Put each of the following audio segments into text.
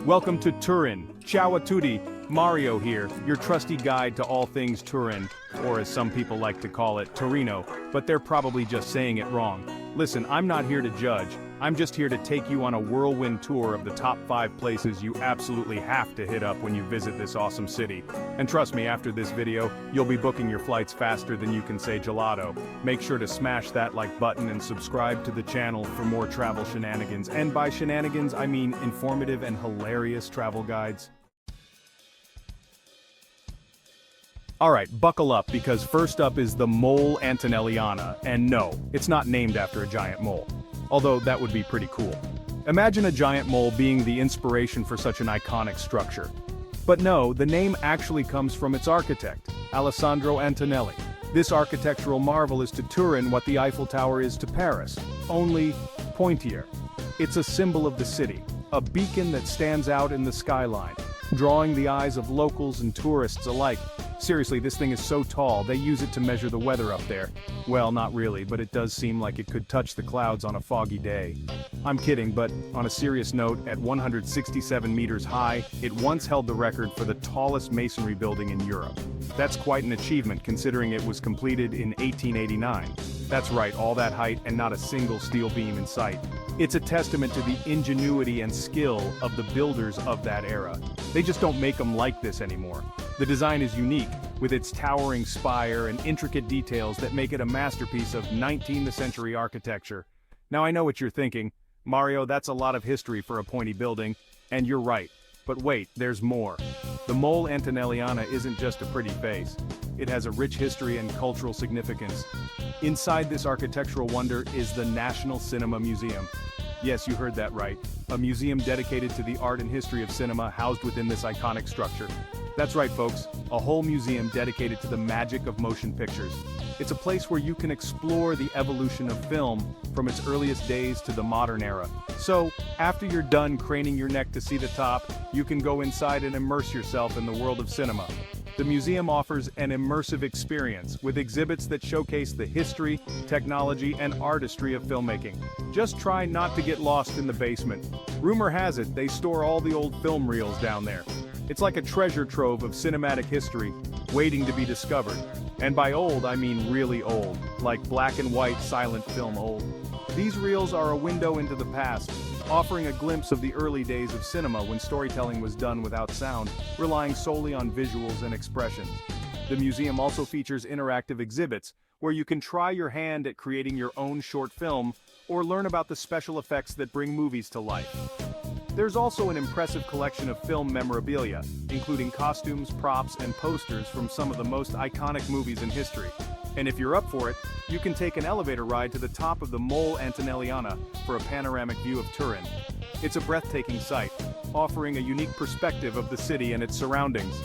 Welcome to Turin. Ciao a tutti, Mario here, your trusty guide to all things Turin, or as some people like to call it, Torino, but they're probably just saying it wrong. Listen, I'm not here to judge, I'm just here to take you on a whirlwind tour of the top 5 places you absolutely have to hit up when you visit this awesome city. And trust me, after this video, you'll be booking your flights faster than you can say gelato. Make sure to smash that like button and subscribe to the channel for more travel shenanigans. And by shenanigans, I mean informative and hilarious travel guides. Alright, buckle up because first up is the Mole Antonelliana, and no, it's not named after a giant mole. Although that would be pretty cool. Imagine a giant mole being the inspiration for such an iconic structure. But no, the name actually comes from its architect, Alessandro Antonelli. This architectural marvel is to Turin what the Eiffel Tower is to Paris, only pointier. It's a symbol of the city, a beacon that stands out in the skyline, drawing the eyes of locals and tourists alike. Seriously, this thing is so tall, they use it to measure the weather up there. Well, not really, but it does seem like it could touch the clouds on a foggy day. I'm kidding, but on a serious note, at 167 meters high, it once held the record for the tallest masonry building in Europe. That's quite an achievement considering it was completed in 1889. That's right, all that height and not a single steel beam in sight. It's a testament to the ingenuity and skill of the builders of that era. They just don't make them like this anymore. The design is unique, with its towering spire and intricate details that make it a masterpiece of 19th century architecture. Now I know what you're thinking, Mario, that's a lot of history for a pointy building, and you're right. But wait, there's more. The Mole Antonelliana isn't just a pretty face. It has a rich history and cultural significance. Inside this architectural wonder is the National Cinema Museum. Yes, you heard that right. A museum dedicated to the art and history of cinema housed within this iconic structure. That's right, folks. A whole museum dedicated to the magic of motion pictures. It's a place where you can explore the evolution of film from its earliest days to the modern era. So, after you're done craning your neck to see the top, you can go inside and immerse yourself in the world of cinema. The museum offers an immersive experience with exhibits that showcase the history, technology, and artistry of filmmaking. Just try not to get lost in the basement. Rumor has it they store all the old film reels down there. It's like a treasure trove of cinematic history, waiting to be discovered. And by old, I mean really old, like black and white silent film old. These reels are a window into the past, offering a glimpse of the early days of cinema when storytelling was done without sound, relying solely on visuals and expressions. The museum also features interactive exhibits, where you can try your hand at creating your own short film, or learn about the special effects that bring movies to life. There's also an impressive collection of film memorabilia, including costumes, props, and posters from some of the most iconic movies in history. And if you're up for it, you can take an elevator ride to the top of the Mole Antonelliana for a panoramic view of Turin. It's a breathtaking sight, offering a unique perspective of the city and its surroundings.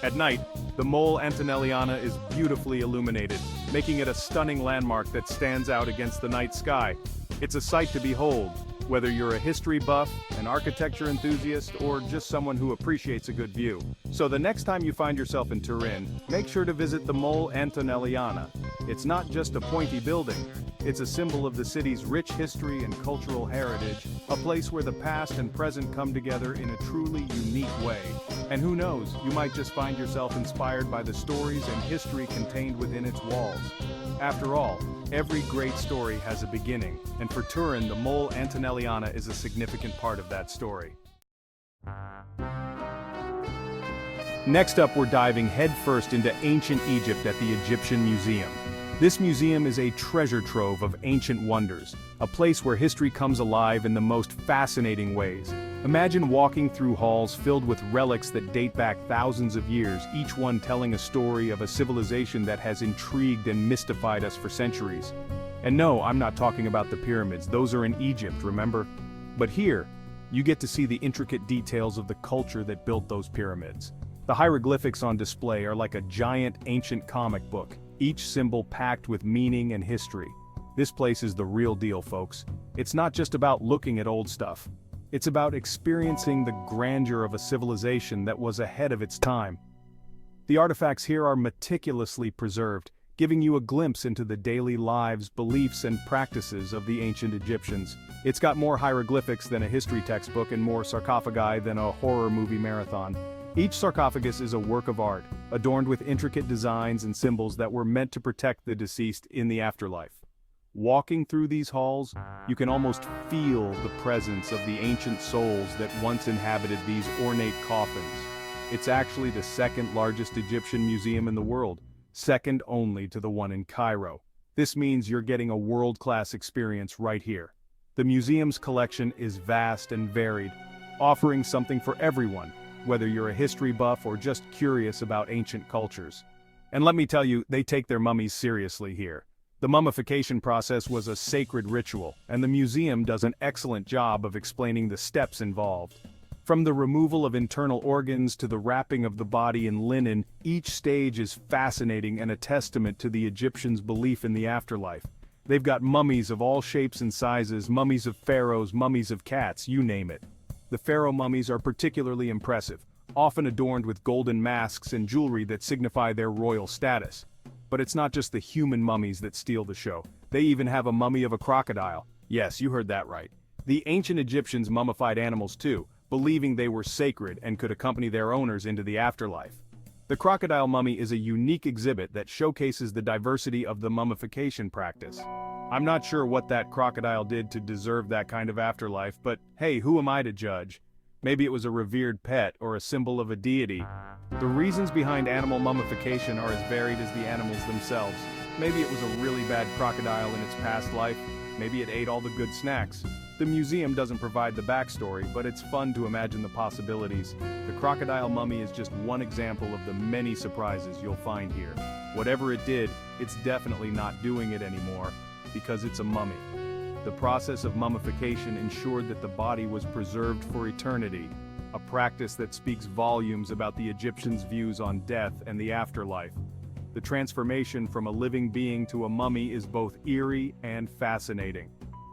At night, the Mole Antonelliana is beautifully illuminated, making it a stunning landmark that stands out against the night sky. It's a sight to behold, whether you're a history buff, an architecture enthusiast, or just someone who appreciates a good view. So the next time you find yourself in Turin, make sure to visit the Mole Antonelliana. It's not just a pointy building, it's a symbol of the city's rich history and cultural heritage, a place where the past and present come together in a truly unique way. And who knows, you might just find yourself inspired by the stories and history contained within its walls. After all, every great story has a beginning, and for Turin, the Mole Antonelliana is a significant part of that story. Next up, we're diving headfirst into ancient Egypt at the Egyptian Museum. This museum is a treasure trove of ancient wonders, a place where history comes alive in the most fascinating ways. Imagine walking through halls filled with relics that date back thousands of years, each one telling a story of a civilization that has intrigued and mystified us for centuries. And no, I'm not talking about the pyramids, those are in Egypt, remember? But here, you get to see the intricate details of the culture that built those pyramids. The hieroglyphics on display are like a giant ancient comic book, each symbol packed with meaning and history. This place is the real deal, folks. It's not just about looking at old stuff. It's about experiencing the grandeur of a civilization that was ahead of its time. The artifacts here are meticulously preserved, giving you a glimpse into the daily lives, beliefs, and practices of the ancient Egyptians. It's got more hieroglyphics than a history textbook and more sarcophagi than a horror movie marathon. Each sarcophagus is a work of art, adorned with intricate designs and symbols that were meant to protect the deceased in the afterlife. Walking through these halls, you can almost feel the presence of the ancient souls that once inhabited these ornate coffins. It's actually the second largest Egyptian museum in the world, second only to the one in Cairo. This means you're getting a world-class experience right here. The museum's collection is vast and varied, offering something for everyone, whether you're a history buff or just curious about ancient cultures. And let me tell you, they take their mummies seriously here. The mummification process was a sacred ritual, and the museum does an excellent job of explaining the steps involved. From the removal of internal organs to the wrapping of the body in linen, each stage is fascinating and a testament to the Egyptians' belief in the afterlife. They've got mummies of all shapes and sizes, mummies of pharaohs, mummies of cats, you name it. The pharaoh mummies are particularly impressive, often adorned with golden masks and jewelry that signify their royal status. But it's not just the human mummies that steal the show. They even have a mummy of a crocodile. Yes, you heard that right. The ancient Egyptians mummified animals too, believing they were sacred and could accompany their owners into the afterlife. The crocodile mummy is a unique exhibit that showcases the diversity of the mummification practice. I'm not sure what that crocodile did to deserve that kind of afterlife, but hey, who am I to judge? Maybe it was a revered pet or a symbol of a deity. The reasons behind animal mummification are as varied as the animals themselves. Maybe it was a really bad crocodile in its past life. Maybe it ate all the good snacks. The museum doesn't provide the backstory, but it's fun to imagine the possibilities. The crocodile mummy is just one example of the many surprises you'll find here. Whatever it did, it's definitely not doing it anymore, because it's a mummy. The process of mummification ensured that the body was preserved for eternity, a practice that speaks volumes about the Egyptians' views on death and the afterlife. The transformation from a living being to a mummy is both eerie and fascinating.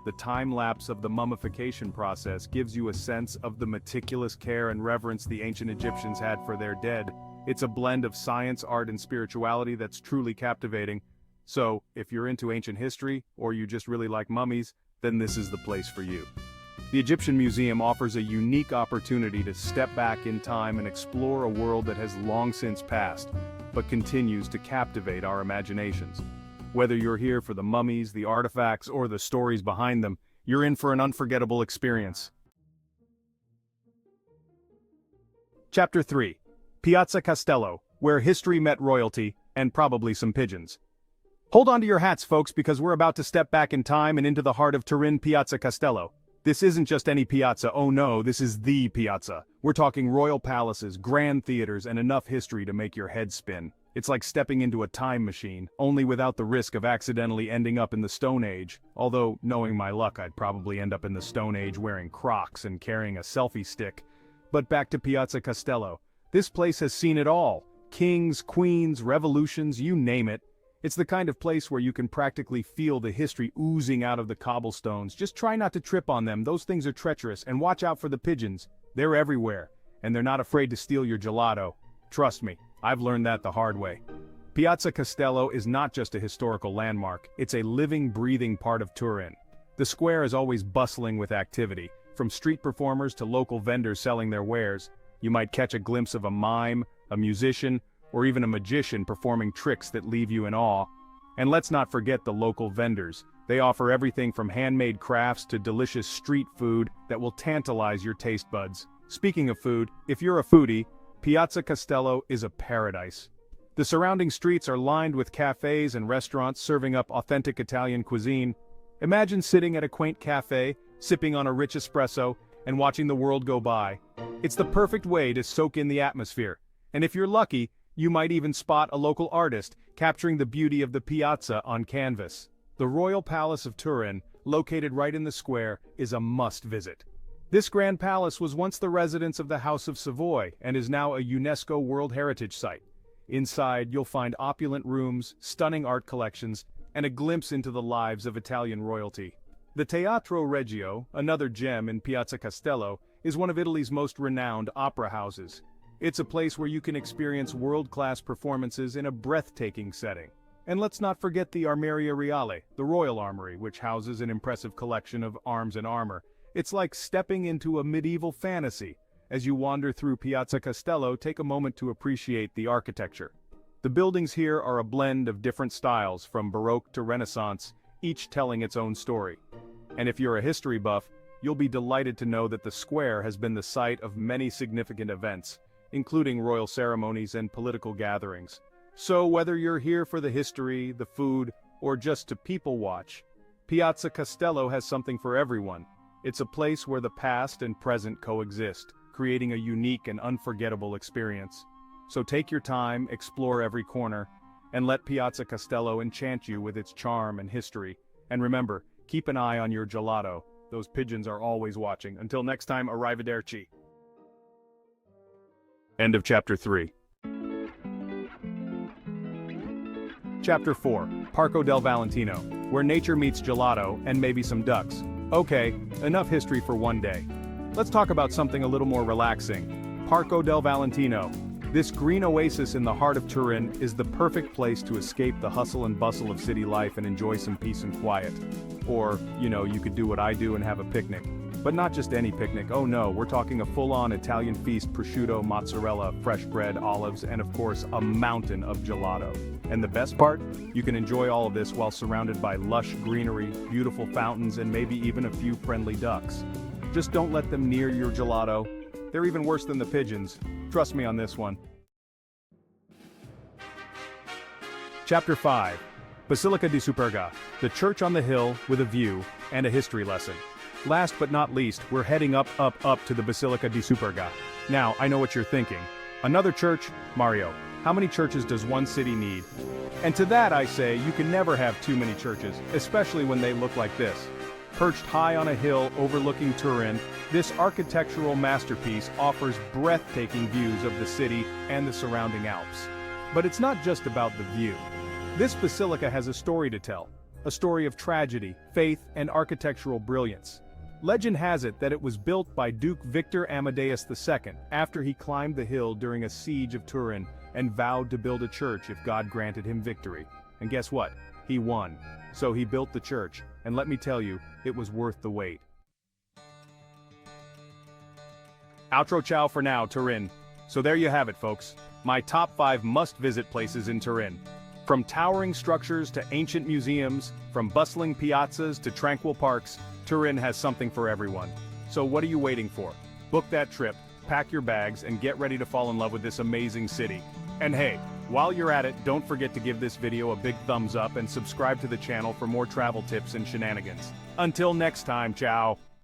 The time-lapse of the mummification process gives you a sense of the meticulous care and reverence the ancient Egyptians had for their dead. It's a blend of science, art, and spirituality that's truly captivating. So, if you're into ancient history, or you just really like mummies, then this is the place for you. The Egyptian Museum offers a unique opportunity to step back in time and explore a world that has long since passed, but continues to captivate our imaginations. Whether you're here for the mummies, the artifacts, or the stories behind them, you're in for an unforgettable experience. Chapter 3. Piaza Castello, where history met royalty, and probably some pigeons. Hold on to your hats, folks, because we're about to step back in time and into the heart of Turin, Piaza Castello. This isn't just any piazza, oh no, this is the piazza. We're talking royal palaces, grand theaters, and enough history to make your head spin. It's like stepping into a time machine, only without the risk of accidentally ending up in the Stone Age. Although, knowing my luck, I'd probably end up in the Stone Age wearing Crocs and carrying a selfie stick. But back to Piaza Castello. This place has seen it all. Kings, queens, revolutions, you name it. It's the kind of place where you can practically feel the history oozing out of the cobblestones. Just try not to trip on them, those things are treacherous, and watch out for the pigeons. They're everywhere, and they're not afraid to steal your gelato. Trust me, I've learned that the hard way. Piaza Castello is not just a historical landmark, it's a living, breathing part of Turin. The square is always bustling with activity, from street performers to local vendors selling their wares. You might catch a glimpse of a mime, a musician, or even a magician performing tricks that leave you in awe. And let's not forget the local vendors. They offer everything from handmade crafts to delicious street food that will tantalize your taste buds. Speaking of food, if you're a foodie, Piaza Castello is a paradise. The surrounding streets are lined with cafes and restaurants serving up authentic Italian cuisine. Imagine sitting at a quaint cafe, sipping on a rich espresso, and watching the world go by. It's the perfect way to soak in the atmosphere. And if you're lucky, you might even spot a local artist capturing the beauty of the piazza on canvas. The Royal Palace of Turin, located right in the square, is a must-visit. This grand palace was once the residence of the House of Savoy and is now a UNESCO World Heritage Site. Inside, you'll find opulent rooms, stunning art collections, and a glimpse into the lives of Italian royalty. The Teatro Regio, another gem in Piaza Castello, is one of Italy's most renowned opera houses. It's a place where you can experience world-class performances in a breathtaking setting. And let's not forget the Armeria Reale, the royal armory, which houses an impressive collection of arms and armor. It's like stepping into a medieval fantasy. As you wander through Piaza Castello, take a moment to appreciate the architecture. The buildings here are a blend of different styles, from Baroque to Renaissance, each telling its own story. And if you're a history buff, you'll be delighted to know that the square has been the site of many significant events, including royal ceremonies and political gatherings. So whether you're here for the history, the food, or just to people watch, Piaza Castello has something for everyone. It's a place where the past and present coexist, creating a unique and unforgettable experience. So take your time, explore every corner, and let Piaza Castello enchant you with its charm and history. And remember, keep an eye on your gelato. Those pigeons are always watching. Until next time, arrivederci. End of Chapter 3. Chapter 4, Parco del Valentino, where nature meets gelato and maybe some ducks. Okay, enough history for one day. Let's talk about something a little more relaxing. Parco del Valentino. This green oasis in the heart of Turin is the perfect place to escape the hustle and bustle of city life and enjoy some peace and quiet. Or, you could do what I do and have a picnic. But not just any picnic, oh no, we're talking a full-on Italian feast: prosciutto, mozzarella, fresh bread, olives, and of course, a mountain of gelato. And the best part? You can enjoy all of this while surrounded by lush greenery, beautiful fountains, and maybe even a few friendly ducks. Just don't let them near your gelato. They're even worse than the pigeons. Trust me on this one. Chapter 5. Basilica di Superga, the church on the hill with a view and a history lesson. Last but not least, we're heading up to the Basilica di Superga. Now, I know what you're thinking. Another church? Mario, how many churches does one city need? And to that I say, you can never have too many churches, especially when they look like this. Perched high on a hill overlooking Turin, this architectural masterpiece offers breathtaking views of the city and the surrounding Alps. But it's not just about the view. This basilica has a story to tell, a story of tragedy, faith, and architectural brilliance. Legend has it that it was built by Duke Victor Amadeus II after he climbed the hill during a siege of Turin and vowed to build a church if God granted him victory. And guess what? He won. So he built the church, and let me tell you, it was worth the wait. Outro ciao for now, Turin. So there you have it, folks. My top 5 must-visit places in Turin. From towering structures to ancient museums, from bustling piazzas to tranquil parks, Turin has something for everyone. So what are you waiting for? Book that trip, pack your bags, and get ready to fall in love with this amazing city. And hey, while you're at it, don't forget to give this video a big thumbs up and subscribe to the channel for more travel tips and shenanigans. Until next time, ciao!